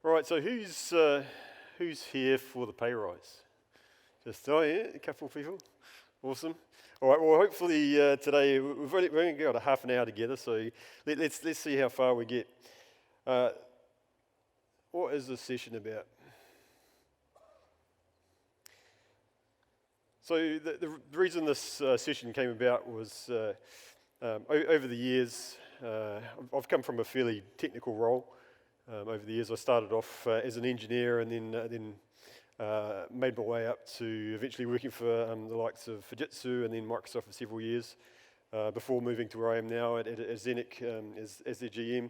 All right, so who's here for the pay rise? Just, oh yeah, a couple of people. Awesome. All right, well, hopefully today, we've only got a half an hour together, so let's see how far we get. What is this session about? So the reason this session came about was over the years, I've come from a fairly technical role. Over the years, I started off as an engineer and then made my way up to eventually working for the likes of Fujitsu and then Microsoft for several years before moving to where I am now at Zenith as their GM.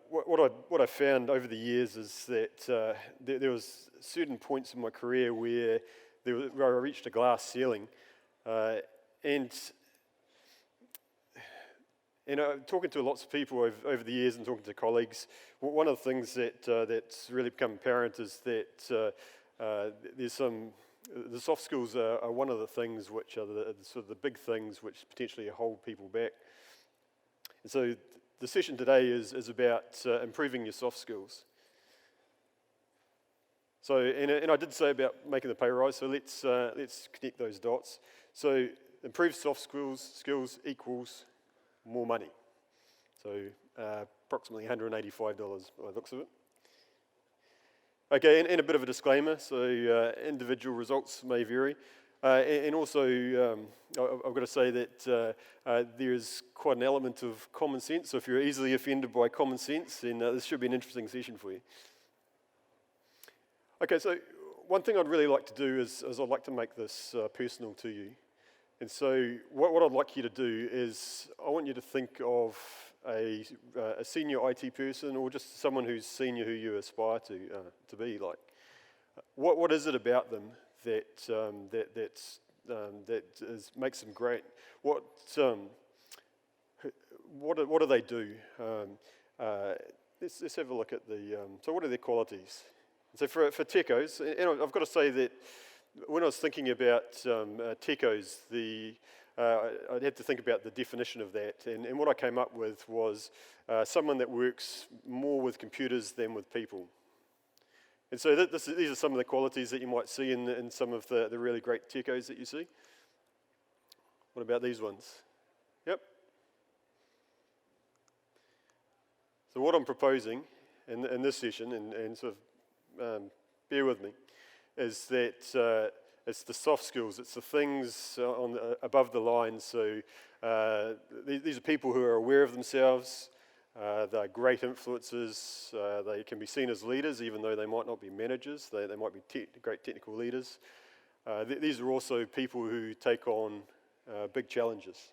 What I found over the years is that there was certain points in my career where I reached a glass ceiling, and talking to lots of people over the years and talking to colleagues, one of the things that's really become apparent is that the soft skills are one of the things which are the sort of the big things which potentially hold people back. And so the session today is about improving your soft skills. So, and I did say about making the pay rise, so let's connect those dots. So improved soft skills equals more money. So approximately $185 by the looks of it. Okay, and a bit of a disclaimer, so individual results may vary. And also, I've got to say that there's quite an element of common sense, so if you're easily offended by common sense, then this should be an interesting session for you. Okay, so one thing I'd really like to do is I'd like to make this personal to you. And so what I'd like you to do is I want you to think of a senior IT person or just someone who's senior who you aspire to be like. What is it about them that makes them great? What do they do? Let's have a look at the. So what are their qualities? So for Techos, and I've got to say that when I was thinking about Techos, I'd had to think about the definition of that, and what I came up with was someone that works more with computers than with people. And so these are some of the qualities that you might see in some of the really great Techos that you see. What about these ones? Yep. So what I'm proposing in this session, and sort of bear with me, is that it's the soft skills, it's the things above the line. So these are people who are aware of themselves, they're great influencers, they can be seen as leaders even though they might not be managers, they might be great technical leaders. These are also people who take on big challenges.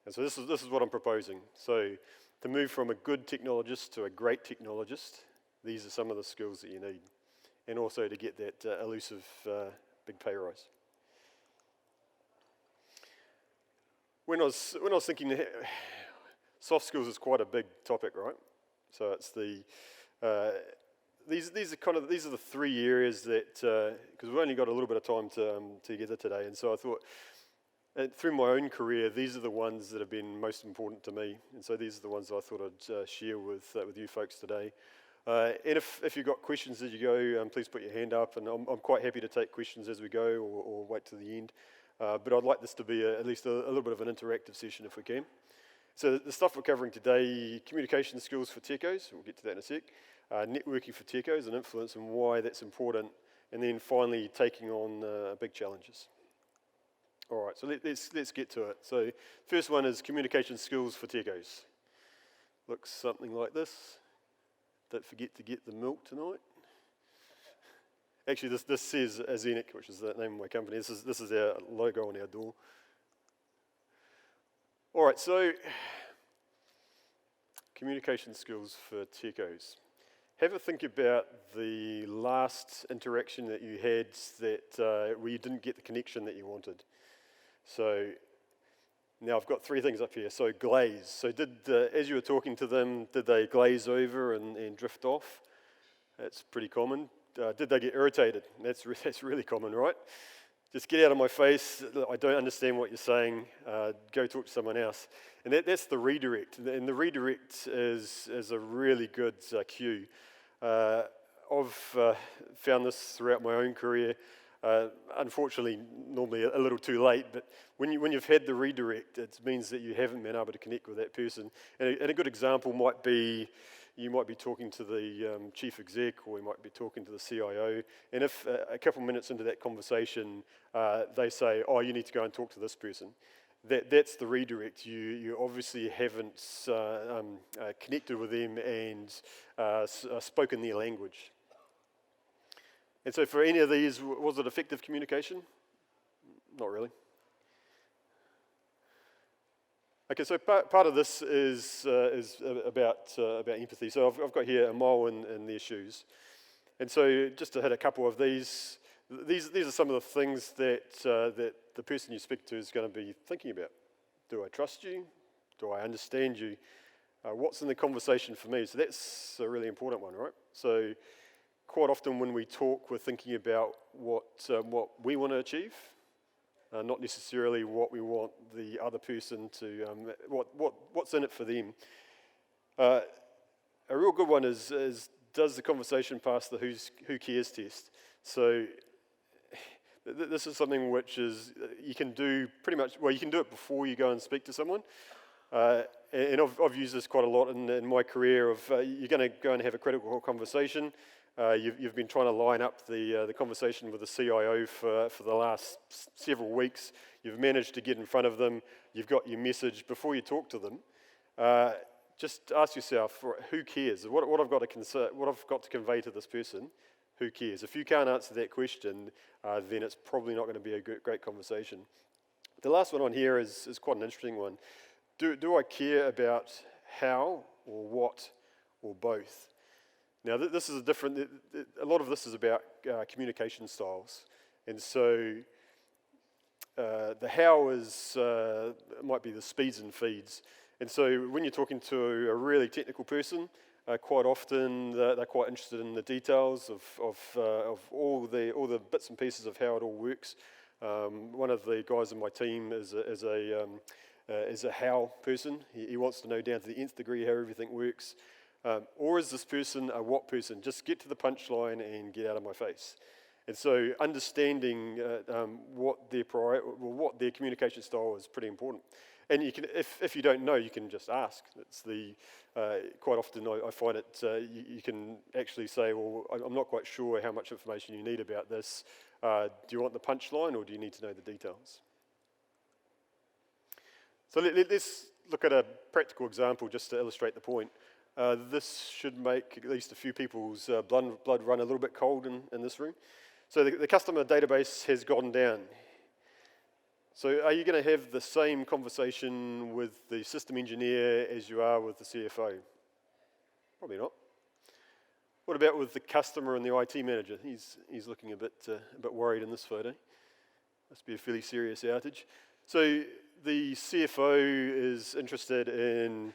And so this is what I'm proposing. So to move from a good technologist to a great technologist, these are some of the skills that you need. And also to get that elusive big pay rise. When I was thinking, soft skills is quite a big topic, right? So it's these are the three areas that because we've only got a little bit of time together today, and so I thought through my own career, these are the ones that have been most important to me, and so these are the ones I thought I'd share with you folks today. And if you've got questions as you go, please put your hand up, and I'm quite happy to take questions as we go or wait to the end. But I'd like this to be at least a little bit of an interactive session if we can. So the stuff we're covering today, communication skills for Techos, we'll get to that in a sec, networking for Techos and influence and why that's important, and then finally taking on big challenges. All right, so let's get to it. So first one is communication skills for Techos. Looks something like this. Don't forget to get the milk tonight. Actually, this says Zenith, which is the name of my company. This is our logo on our door. All right, so communication skills for Techos. Have a think about the last interaction that you had where you didn't get the connection that you wanted. So now I've got three things up here. So glaze. So as you were talking to them, did they glaze over and drift off? That's pretty common. Did they get irritated? That's really common, right? just get out of my face, I don't understand what you're saying, go talk to someone else. And that's the redirect. And the redirect is a really good cue. I've found this throughout my own career. Unfortunately, normally a little too late, but when you've had the redirect, it means that you haven't been able to connect with that person. And a good example might be, you might be talking to the chief exec, or you might be talking to the CIO, and if a couple minutes into that conversation, they say, oh, you need to go and talk to this person. That's the redirect. You obviously haven't connected with them and spoken their language. And so for any of these, was it effective communication? Not really. Okay, so part of this is about empathy. So I've got here a mole in their shoes. And so just to hit a couple of these are some of the things that the person you speak to is going to be thinking about. Do I trust you? Do I understand you? What's in the conversation for me? So that's a really important one, right? So quite often when we talk, we're thinking about what we want to achieve, not necessarily what we want the other person to, what's in it for them. A real good one is does the conversation pass the who cares test? So this is something which is you can do pretty much, well, you can do it before you go and speak to someone. And I've used this quite a lot in my career of you're going to go and have a critical conversation. You've been trying to line up the conversation with the CIO for the last several weeks. You've managed to get in front of them. You've got your message. Before you talk to them, just ask yourself, who cares? What I've got to convey to this person, who cares? If you can't answer that question, then it's probably not going to be a great conversation. The last one on here is quite an interesting one. Do I care about how or what or both? Now, this is a lot of this is about communication styles. And so the how might be the speeds and feeds. And so when you're talking to a really technical person, quite often they're quite interested in the details of all the bits and pieces of how it all works. One of the guys in my team is a how person. He wants to know down to the nth degree how everything works. Or is this person a what person? Just get to the punchline and get out of my face. And so understanding what their communication style is pretty important. And you can, if you don't know, you can just ask. It's quite often I find it. You can actually say, well, I'm not quite sure how much information you need about this. Do you want the punchline, or do you need to know the details? So let's look at a practical example just to illustrate the point. This should make at least a few people's blood run a little bit cold in this room. So the customer database has gone down. So are you going to have the same conversation with the system engineer as you are with the CFO? Probably not. What about with the customer and the IT manager? He's looking a bit worried in this photo. Must be a fairly serious outage. So the CFO is interested in,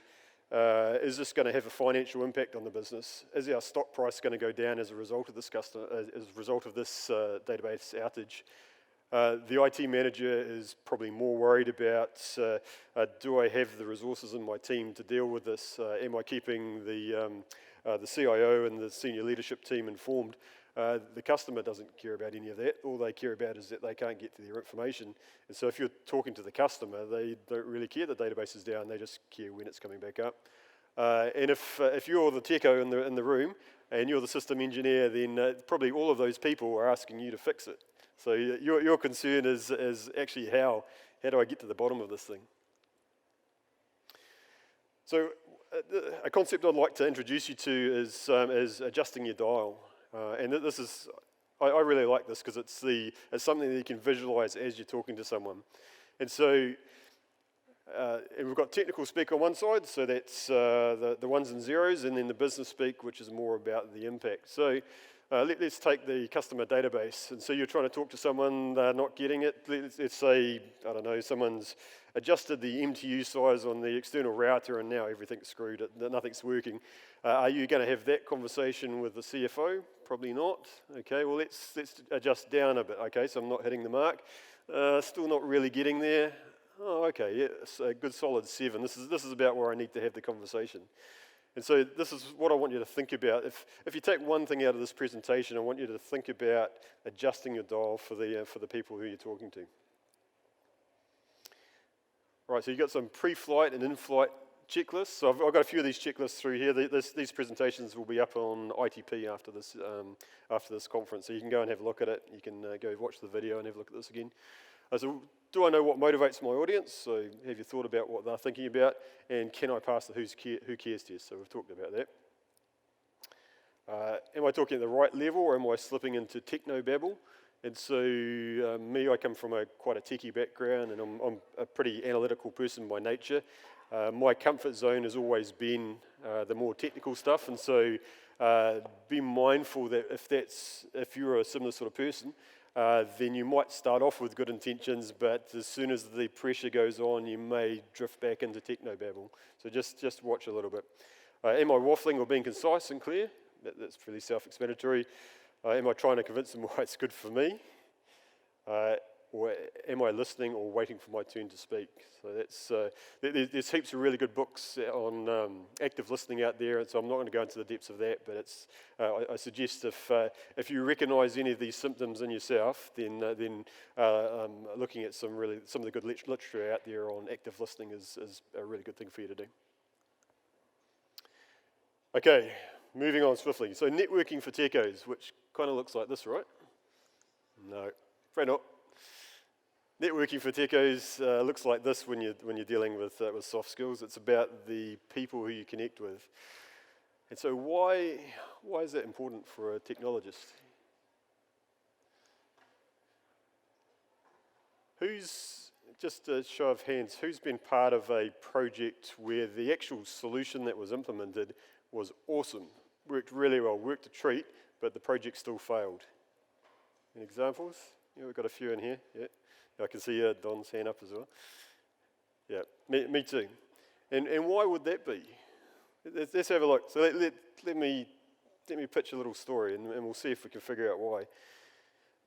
is this going to have a financial impact on the business? Is our stock price going to go down as a result of this database outage? The IT manager is probably more worried about, do I have the resources in my team to deal with this? Am I keeping the CIO and the senior leadership team informed? The customer doesn't care about any of that. All they care about is that they can't get to their information. And so if you're talking to the customer, they don't really care the database is down. They just care when it's coming back up. And if you're the techo in the room and you're the system engineer, then probably all of those people are asking you to fix it. So your concern is actually how do I get to the bottom of this thing? So a concept I'd like to introduce you to is adjusting your dial. And this is, I really like this because it's something that you can visualize as you're talking to someone. And so, and we've got technical speak on one side, so that's the ones and zeros, and then the business speak, which is more about the impact. So let's take the customer database. And so you're trying to talk to someone, they're not getting it. Let's say, I don't know, someone's adjusted the MTU size on the external router and now everything's screwed, nothing's working. Are you going to have that conversation with the CFO? Probably not. Okay, well let's adjust down a bit. Okay, so I'm not hitting the mark. Still not really getting there. Oh, okay, yeah, it's a good solid 7. This is about where I need to have the conversation. And so this is what I want you to think about. If you take one thing out of this presentation, I want you to think about adjusting your dial for the people who you're talking to. Right, so you've got some pre-flight and in-flight checklists. So I've got a few of these checklists through here. These presentations will be up on ITP after this conference. So you can go and have a look at it. You can go watch the video and have a look at this again. So do I know what motivates my audience? So have you thought about what they're thinking about? And can I pass the who cares test? So we've talked about that. Am I talking at the right level, or am I slipping into technobabble? And so me, I come from quite a techie background, and I'm a pretty analytical person by nature. My comfort zone has always been the more technical stuff, and so be mindful that if you're a similar sort of person, then you might start off with good intentions, but as soon as the pressure goes on, you may drift back into technobabble. So just watch a little bit. Am I waffling or being concise and clear? That's pretty self-explanatory. Am I trying to convince them why it's good for me? Or am I listening or waiting for my turn to speak? So there's heaps of really good books on active listening out there, and so I'm not going to go into the depths of that, but I suggest if you recognise any of these symptoms in yourself, then looking at some of the good literature out there on active listening is a really good thing for you to do. Okay, moving on swiftly. So networking for techos, which kind of looks like this, right? No, afraid not. Networking for techos looks like this when you're dealing with soft skills. It's about the people who you connect with. And so why is that important for a technologist? Just a show of hands, who's been part of a project where the actual solution that was implemented was awesome, worked really well, worked a treat, but the project still failed? Any examples? Yeah, we've got a few in here. Yeah. I can see Don's hand up as well. Yeah, me too. And why would that be? Let's have a look. So let me pitch a little story, and we'll see if we can figure out why.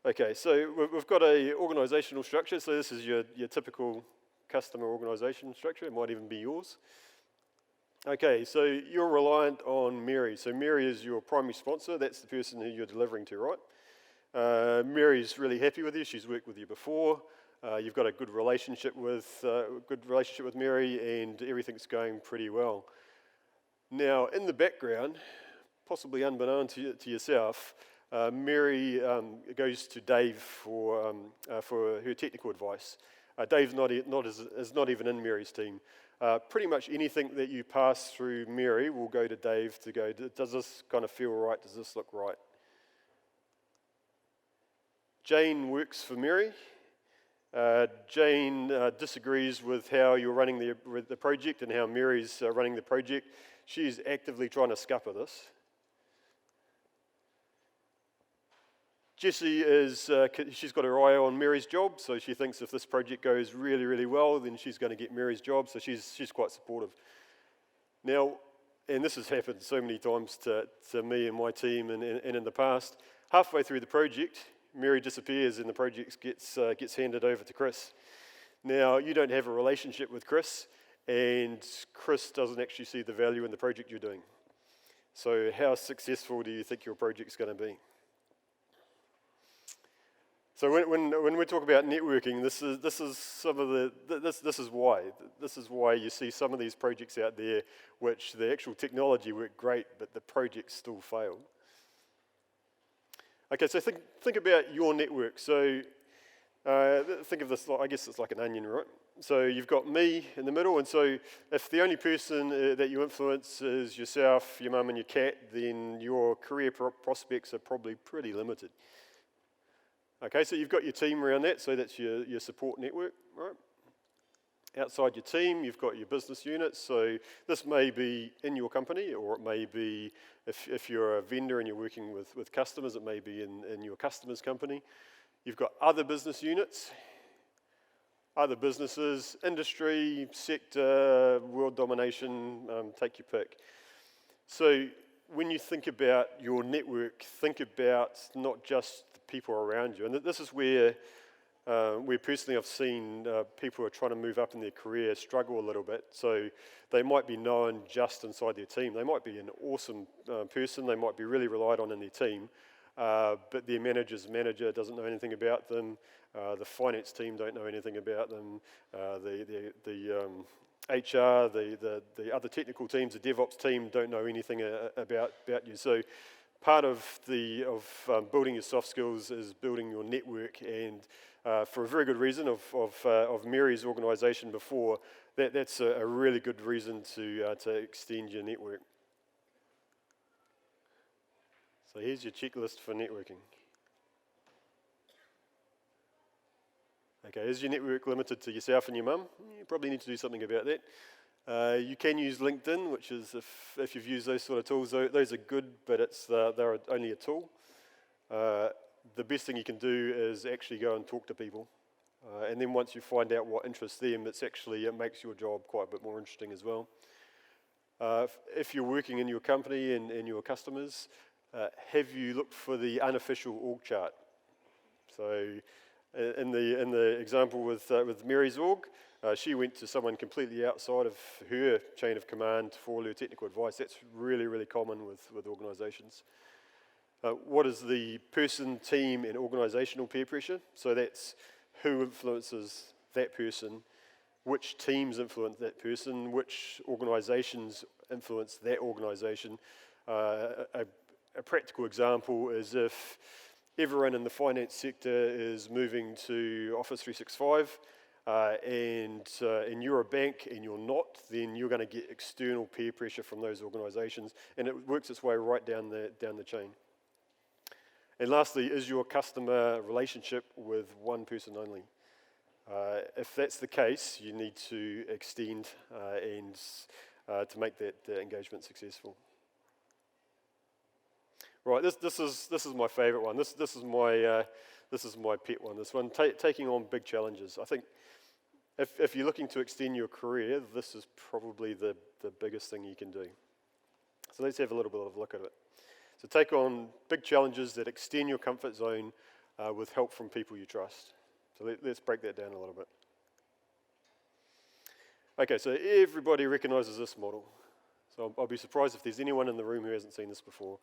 Okay, so we've got a organizational structure. So this is your typical customer organization structure. It might even be yours. Okay, so you're reliant on Mary. So Mary is your primary sponsor. That's the person who you're delivering to, right? Mary's really happy with you. She's worked with you before. You've got a good relationship with Mary, and everything's going pretty well. Now, in the background, possibly unbeknown to yourself, Mary goes to Dave for her technical advice. Dave's not even in Mary's team. Pretty much anything that you pass through Mary will go to Dave to go, does this kind of feel right? Does this look right? Jane works for Mary. Jane disagrees with how you're running the project and how Mary's running the project. She's actively trying to scupper this. Jessie she's got her eye on Mary's job, so she thinks if this project goes really, really well, then she's going to get Mary's job, so she's quite supportive. Now, and this has happened so many times to me and my team and in the past, halfway through the project, Mary disappears and the project gets handed over to Chris. Now, you don't have a relationship with Chris, and Chris doesn't actually see the value in the project you're doing. So how successful do you think your project's going to be? So when we talk about networking, this is why you see some of these projects out there which the actual technology worked great, but the project still failed. Okay, so think about your network. So think of this, I guess it's like an onion, right? So you've got me in the middle, and so if the only person that you influence is yourself, your mum and your cat, then your career prospects are probably pretty limited. Okay, so you've got your team around that, so that's your support network, right? Outside your team, you've got your business units, so this may be in your company, or it may be, if you're a vendor and you're working with customers, it may be in your customer's company. You've got other business units, other businesses, industry, sector, world domination, take your pick. So when you think about your network, think about not just the people around you. And this is where personally I've seen people who are trying to move up in their career struggle a little bit. So they might be known just inside their team. They might be an awesome person. They might be really relied on in their team. But their manager's manager doesn't know anything about them. The finance team don't know anything about them. The HR, the other technical teams, the DevOps team don't know anything about you. So part of building your soft skills is building your network, and for a very good reason of Mary's organisation before, that's a really good reason to extend your network. So here's your checklist for networking. Okay, is your network limited to yourself and your mum? You probably need to do something about that. You can use LinkedIn, which is, if you've used those sort of tools, those are good, but they're only a tool. The best thing you can do is actually go and talk to people. And then once you find out what interests them, it makes your job quite a bit more interesting as well. If you're working in your company and your customers, have you looked for the unofficial org chart? So in the example with Mary's org, she went to someone completely outside of her chain of command for all her technical advice. That's really, really common with organisations. What is the person, team, and organisational peer pressure? So that's who influences that person, which teams influence that person, which organisations influence that organisation. A practical example is if everyone in the finance sector is moving to Office 365 and you're a bank and you're not, then you're going to get external peer pressure from those organisations, and it works its way right down the chain. And lastly, is your customer relationship with one person only? If that's the case, you need to extend and to make that engagement successful. Right, this is my favourite one. This is my pet one. This one, taking on big challenges. I think if you're looking to extend your career, this is probably the biggest thing you can do. So let's have a little bit of a look at it. So take on big challenges that extend your comfort zone with help from people you trust. So let's break that down a little bit. Okay, so everybody recognises this model. So I'll be surprised if there's anyone in the room who hasn't seen this before.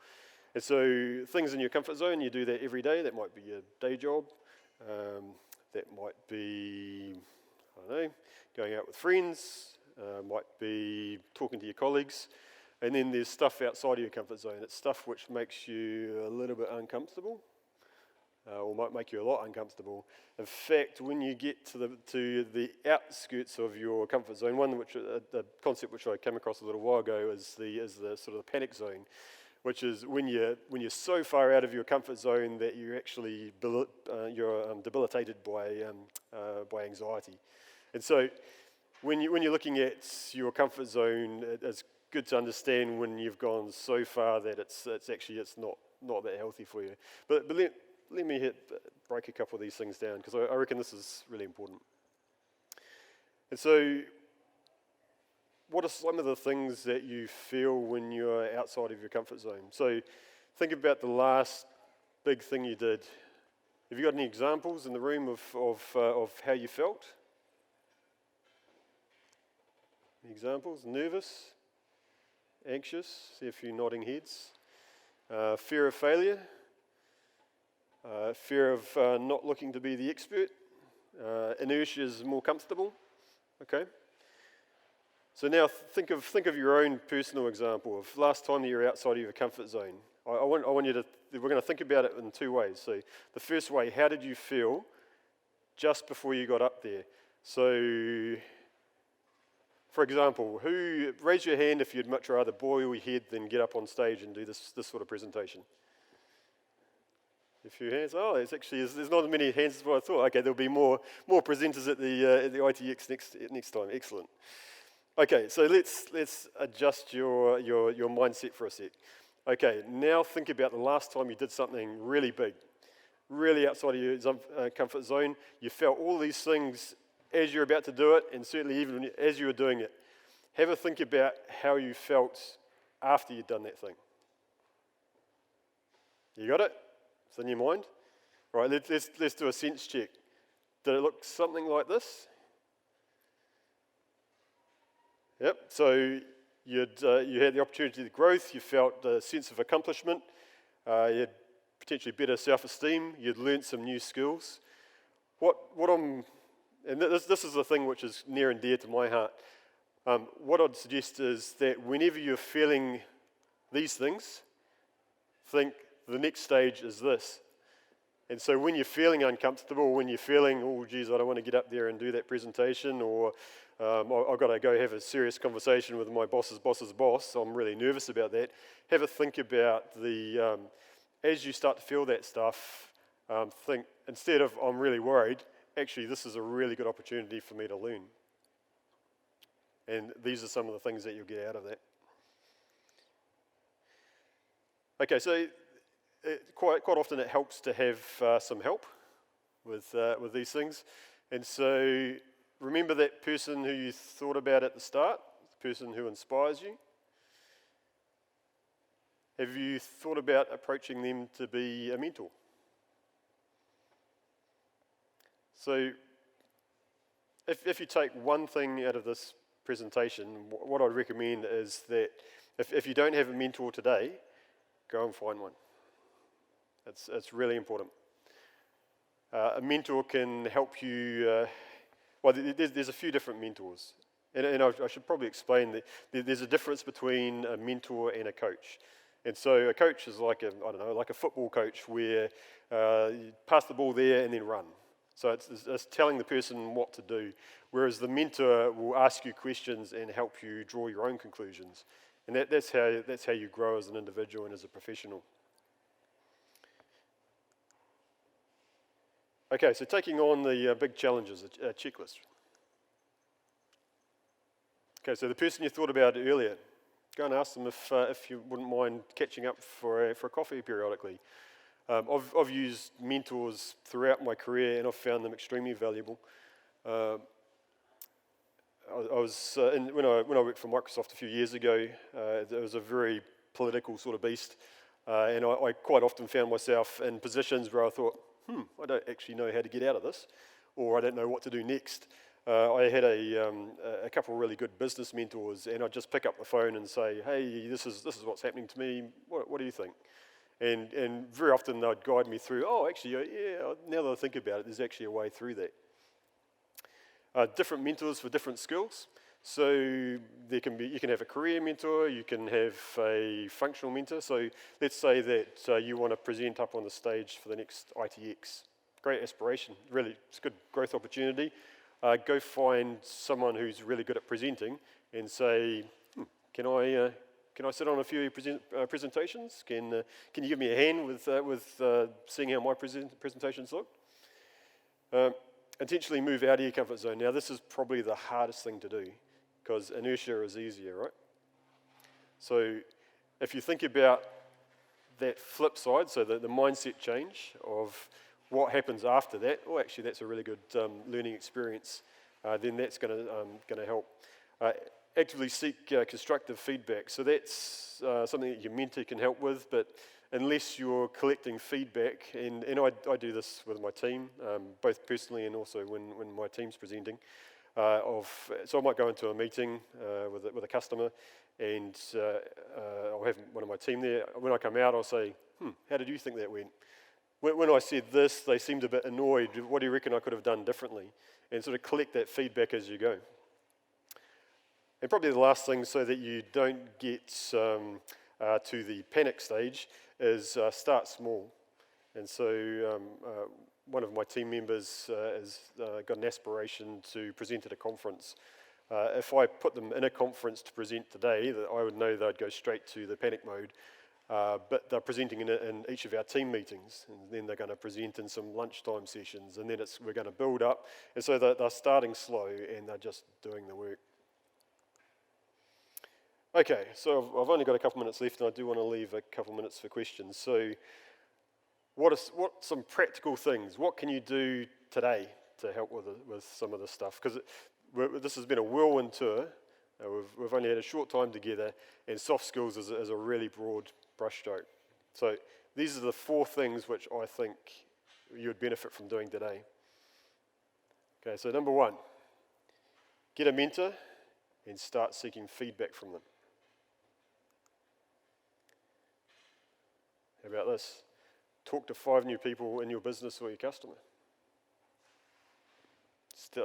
And so things in your comfort zone, you do that every day. That might be your day job. That might be, I don't know, going out with friends. Might be talking to your colleagues. And then there's stuff outside of your comfort zone. It's stuff which makes you a little bit uncomfortable, or might make you a lot uncomfortable. In fact, when you get to the outskirts of your comfort zone, the concept which I came across a little while ago is the sort of the panic zone, which is when you're so far out of your comfort zone that you're actually debilitated by anxiety. And so when you're looking at your comfort zone, it's good to understand when you've gone so far that it's not that healthy for you. But let me break a couple of these things down, because I reckon this is really important. And so, what are some of the things that you feel when you're outside of your comfort zone? So think about the last big thing you did. Have you got any examples in the room of how you felt? Any examples? Nervous? Anxious? See a few nodding heads. Fear of failure? Fear of not looking to be the expert? Inertia is more comfortable? Okay. So now think of your own personal example of last time that you're outside of your comfort zone. I want you to, we're going to think about it in two ways. So the first way, how did you feel just before you got up there? So, for example, raise your hand if you'd much rather boil your head than get up on stage and do this sort of presentation? A few hands. Oh, there's not as many hands as what I thought. Okay, there'll be more presenters at the ITx next time. Excellent. Okay, so let's adjust your mindset for a sec. Okay, now think about the last time you did something really big, really outside of your comfort zone. You felt all these things as you're about to do it, and certainly even as you were doing it, have a think about how you felt after you'd done that thing. You got it? It's in your mind? Right, let's do a sense check. Did it look something like this? Yep, so you had the opportunity to growth, you felt a sense of accomplishment, you had potentially better self-esteem, you'd learnt some new skills. And this is the thing which is near and dear to my heart. What I'd suggest is that whenever you're feeling these things, think the next stage is this. And so when you're feeling uncomfortable, when you're feeling, oh geez, I don't want to get up there and do that presentation, or I've got to go have a serious conversation with my boss's boss's boss, I'm really nervous about that, have a think about as you start to feel that stuff, think, instead of I'm really worried, actually this is a really good opportunity for me to learn. And these are some of the things that you'll get out of that. Okay, so quite often it helps to have some help with these things. And so remember that person who you thought about at the start, the person who inspires you? Have you thought about approaching them to be a mentor? So if you take one thing out of this presentation, what I'd recommend is that if you don't have a mentor today, go and find one. It's really important. A mentor can help you, there's a few different mentors. And I should probably explain that there's a difference between a mentor and a coach. And so a coach is like a football coach where you pass the ball there and then run. So it's telling the person what to do, whereas the mentor will ask you questions and help you draw your own conclusions. And that's how you grow as an individual and as a professional. Okay, so taking on the big challenges, a checklist. Okay, so the person you thought about earlier, go and ask them if you wouldn't mind catching up for a coffee periodically. I've used mentors throughout my career and I've found them extremely valuable. When I worked for Microsoft a few years ago, it was a very political sort of beast, and I quite often found myself in positions where I thought, I don't actually know how to get out of this, or I don't know what to do next. I had a couple of really good business mentors, and I'd just pick up the phone and say, hey, this is what's happening to me, what do you think? And very often they'd guide me through, now that I think about it, there's actually a way through that. Different mentors for different skills. So you can have a career mentor, you can have a functional mentor. So let's say that you want to present up on the stage for the next ITx. Great aspiration, really, it's a good growth opportunity. Go find someone who's really good at presenting and say, can I sit on a few presentations? Can you give me a hand with seeing how my presentations look? Intentionally move out of your comfort zone. Now, this is probably the hardest thing to do because inertia is easier, right? So if you think about that flip side, so the mindset change of what happens after that, actually that's a really good learning experience, then that's going to help. Actively seek constructive feedback. So that's something that your mentor can help with, but unless you're collecting feedback, and I do this with my team, both personally and also when my team's presenting, so I might go into a meeting with a customer, and I'll have one of my team there. When I come out, I'll say, how did you think that went? When I said this, they seemed a bit annoyed. What do you reckon I could have done differently? And sort of collect that feedback as you go. And probably the last thing, so that you don't get to the panic stage, is start small. And so one of my team members has got an aspiration to present at a conference. If I put them in a conference to present today, I would know they'd go straight to the panic mode. But they're presenting in each of our team meetings, and then they're going to present in some lunchtime sessions, and then we're going to build up. And so they're starting slow, and they're just doing the work. Okay, so I've only got a couple minutes left, and I do want to leave a couple minutes for questions. So what some practical things? What can you do today to help with some of this stuff, because this has been a whirlwind tour. We've only had a short time together, and soft skills is a really broad brushstroke. So these are the 4 things which I think you would benefit from doing today. Okay, so number 1, get a mentor and start seeking feedback from them. How about this? Talk to 5 new people in your business or your customer.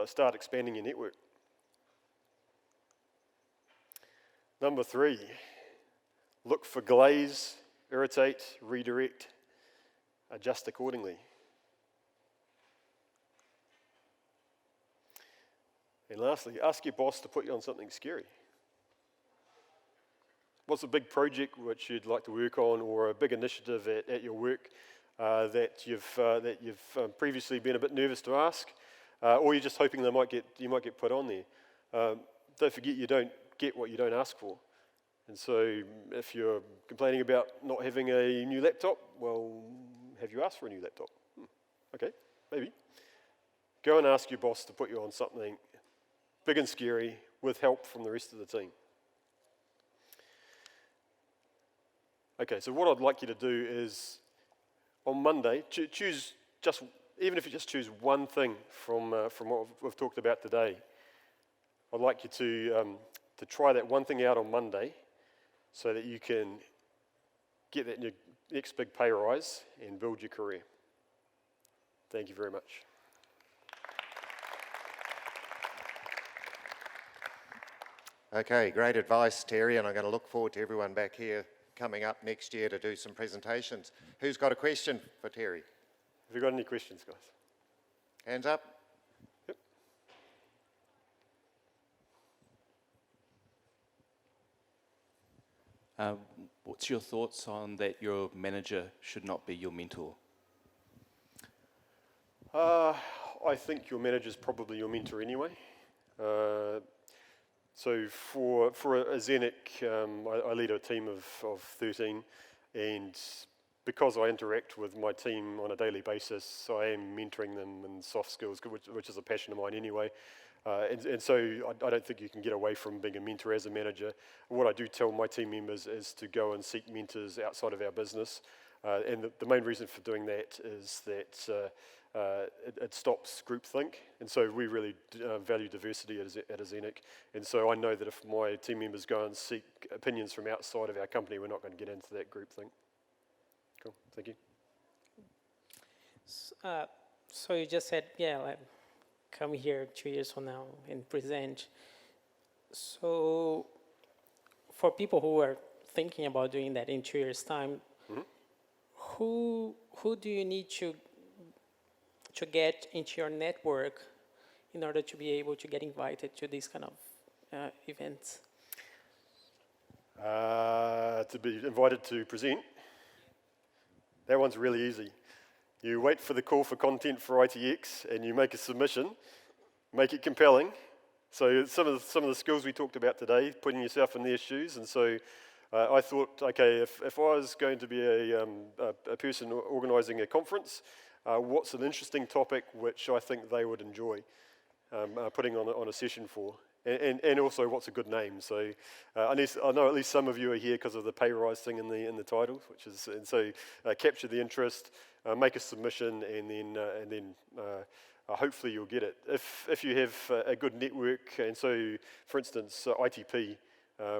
Start expanding your network. Number 3, look for glaze, irritate, redirect, adjust accordingly. And lastly, ask your boss to put you on something scary. What's a big project which you'd like to work on, or a big initiative at your work that you've previously been a bit nervous to ask, or you're just hoping you might get put on there? Don't forget, you don't get what you don't ask for. And so if you're complaining about not having a new laptop, well, have you asked for a new laptop? Okay, maybe. Go and ask your boss to put you on something big and scary with help from the rest of the team. Okay, so what I'd like you to do is, on Monday, choose even if you just choose one thing from what we've talked about today. I'd like you to try that one thing out on Monday, so that you can get that next big pay rise and build your career. Thank you very much. Okay, great advice, Terry, and I'm going to look forward to everyone back here coming up next year to do some presentations. Who's got a question for Terry? Have you got any questions, guys? Hands up. What's your thoughts on that your manager should not be your mentor? I think your manager's probably your mentor anyway. So for a Xenic, I lead a team of 13, and because I interact with my team on a daily basis, I am mentoring them in soft skills, which is a passion of mine anyway. And so I don't think you can get away from being a mentor as a manager. What I do tell my team members is to go and seek mentors outside of our business. And the main reason for doing that is that it stops groupthink. And so we really value diversity at a Xenic. And so I know that if my team members go and seek opinions from outside of our company, we're not going to get into that groupthink. Cool, thank you. So you just said, come here 2 years from now and present. So for people who are thinking about doing that in 2 years' time, who do you need to get into your network in order to be able to get invited to these kind of events? To be invited to present, that one's really easy. You wait for the call for content for ITx, and you make a submission, make it compelling. So some of the skills we talked about today, putting yourself in their shoes. And so I thought, okay, if I was going to be a person organising a conference, what's an interesting topic which I think they would enjoy putting on a session for? And also, what's a good name? So I know at least some of you are here because of the pay rise thing in the title, and so capture the interest, make a submission, and then hopefully you'll get it. If you have a good network, and so for instance, ITP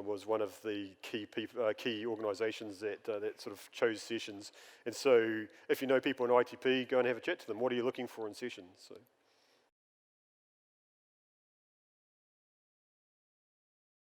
was one of the key organisations that sort of chose sessions. And so if you know people in ITP, go and have a chat to them. What are you looking for in sessions? So.